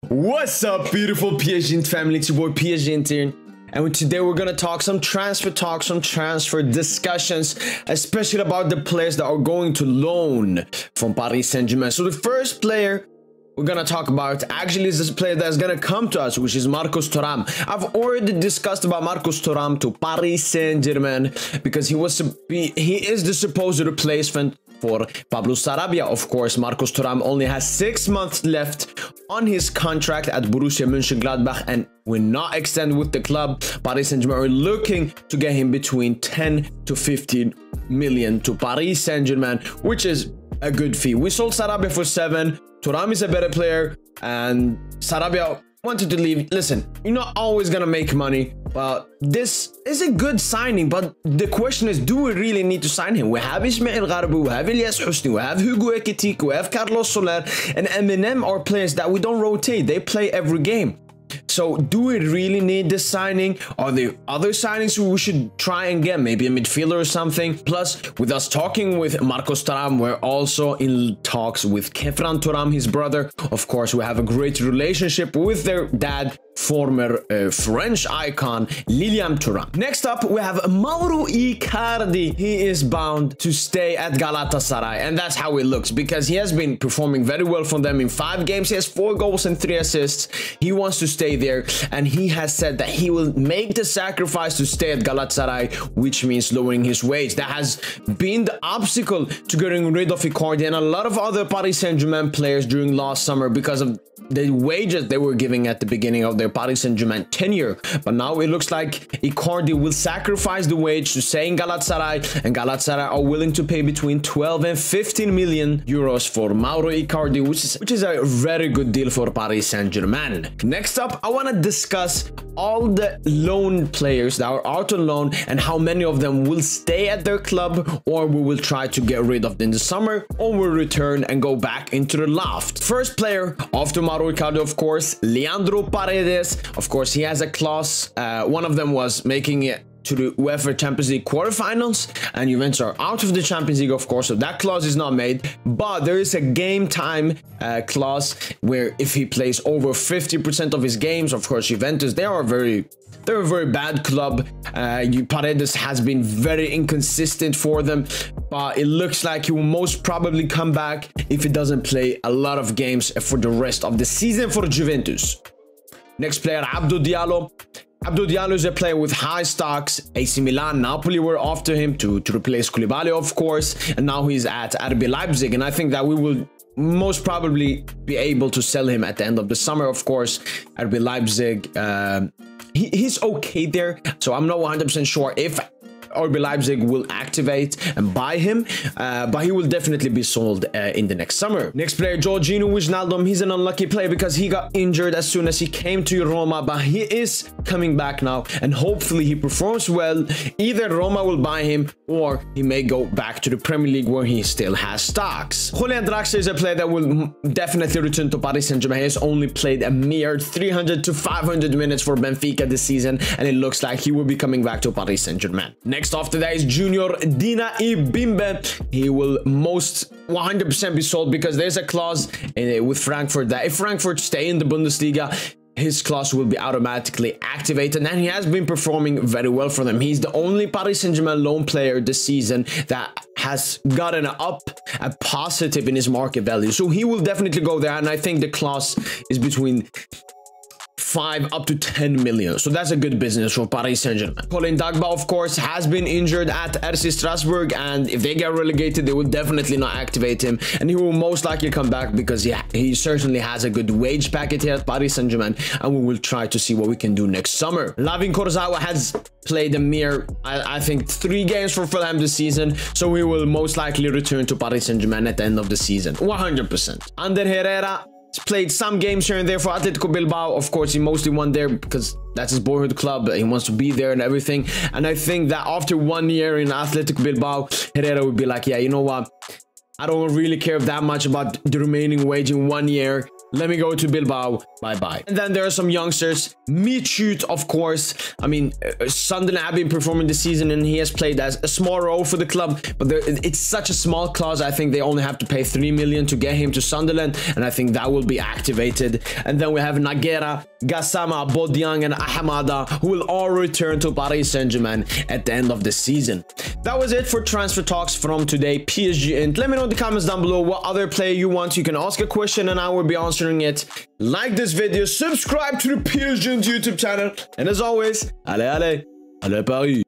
What's up, beautiful PSGINT family? It's your boy PSGINT here, and today we're gonna talk some transfer discussions, especially about the players that are going to loan from Paris Saint-Germain. So the first player we're gonna talk about actually is this player that's gonna come to us, which is Thuram. I've already discussed about Thuram to Paris Saint-Germain because he is the supposed replacement for Pablo Sarabia. Of course, Thuram only has 6 months left on his contract at Borussia Mönchengladbach and will not extend with the club. Paris Saint-Germain are looking to get him between 10 to 15 million to Paris Saint-Germain, which is a good fee. We sold Sarabia for 7. Thuram is a better player, and Sarabia wanted to leave. Listen, you're not always gonna make money, but this is a good signing. But the question is, do we really need to sign him? We have Ismail Gharbi, we have Ilyas Husni, we have Hugo Ekitike, we have Carlos Soler, and Eminem are players that we don't rotate. They play every game. So do we really need this signing? Are there other signings we should try and get? Maybe a midfielder or something? Plus, with us talking with Thuram, we're also in talks with Kefran Thuram, his brother. Of course, we have a great relationship with their dad, former French icon Lilian Thuram. Next up, we have Mauro Icardi. He is bound to stay at Galatasaray, and that's how it looks because he has been performing very well for them in 5 games. He has 4 goals and 3 assists. He wants to stay there, and he has said that he will make the sacrifice to stay at Galatasaray, which means lowering his wage. That has been the obstacle to getting rid of Icardi and a lot of other Paris Saint-Germain players during last summer because of the wages they were giving at the beginning of their Paris Saint-Germain tenure. But now it looks like Icardi will sacrifice the wage to stay in Galatasaray, and Galatasaray are willing to pay between 12 and 15 million euros for Mauro Icardi, which is a very good deal for Paris Saint-Germain. Next up, I want to discuss all the loan players that are out on loan and how many of them will stay at their club, or we will try to get rid of them in the summer, or will return and go back into the loft. First player after Mauro Icardi, of course, Leandro Paredes. Of course, he has a clause. One of them was making it to the UEFA Champions League quarterfinals, and Juventus are out of the Champions League, of course, so that clause is not made. But there is a game time clause where if he plays over 50% of his games, of course, Juventus, they're a very bad club. Paredes has been very inconsistent for them, but it looks like he will most probably come back if he doesn't play a lot of games for the rest of the season for Juventus. Next player, Abdou Diallo. Abdou Diallo is a player with high stocks. AC Milan, Napoli were after him to replace Koulibaly, of course, and now he's at RB Leipzig, and I think that we will most probably be able to sell him at the end of the summer. Of course, RB Leipzig, he's okay there, so I'm not 100% sure if RB Leipzig will activate and buy him, but he will definitely be sold in the next summer. Next player, Georginio Wijnaldum. He's an unlucky player because he got injured as soon as he came to Roma, but he is coming back now, and hopefully he performs well. Either Roma will buy him, or he may go back to the Premier League where he still has stocks. Julian Draxler is a player that will definitely return to Paris Saint-Germain. He has only played a mere 300 to 500 minutes for Benfica this season, and it looks like he will be coming back to Paris Saint-Germain. Next after that is Junior Dina Ibimbe. He will most 100% be sold because there's a clause with Frankfurt that if Frankfurt stay in the Bundesliga, his clause will be automatically activated, and he has been performing very well for them. He's the only Paris Saint-Germain loan player this season that has gotten a positive in his market value. So he will definitely go there, and I think the clause is between 5 up to 10 million, so that's a good business for Paris Saint-Germain. Colin Dagba, of course, has been injured at RC Strasbourg, and if they get relegated, they will definitely not activate him, and he will most likely come back because he certainly has a good wage packet here at Paris Saint-Germain, and we will try to see what we can do next summer. Lavin Kurzawa has played a mere, I think, 3 games for Fulham this season, so he will most likely return to Paris Saint-Germain at the end of the season, 100%. Ander Herrera, he's played some games here and there for Atletico Bilbao. Of course, he mostly won there because that's his boyhood club. He wants to be there and everything. And I think that after 1 year in Atletico Bilbao, Herrera would be like, yeah, you know what? I don't really care that much about the remaining wage in 1 year. let me go to Bilbao, bye-bye. And then there are some youngsters, Michut, of course. I mean, Sunderland have been performing this season and he has played as a small role for the club, but it's such a small clause. I think they only have to pay 3 million to get him to Sunderland, and I think that will be activated. And then we have Nagera, Gassama, Bodiang, and Ahamada, who will all return to Paris Saint-Germain at the end of the season. That was it for transfer talks from today, PSGINT. Let me know in the comments down below what other player you want. You can ask a question and I will be answering it. Like this video, subscribe to the PSGINT YouTube channel, and as always, allez, allez, allez Paris!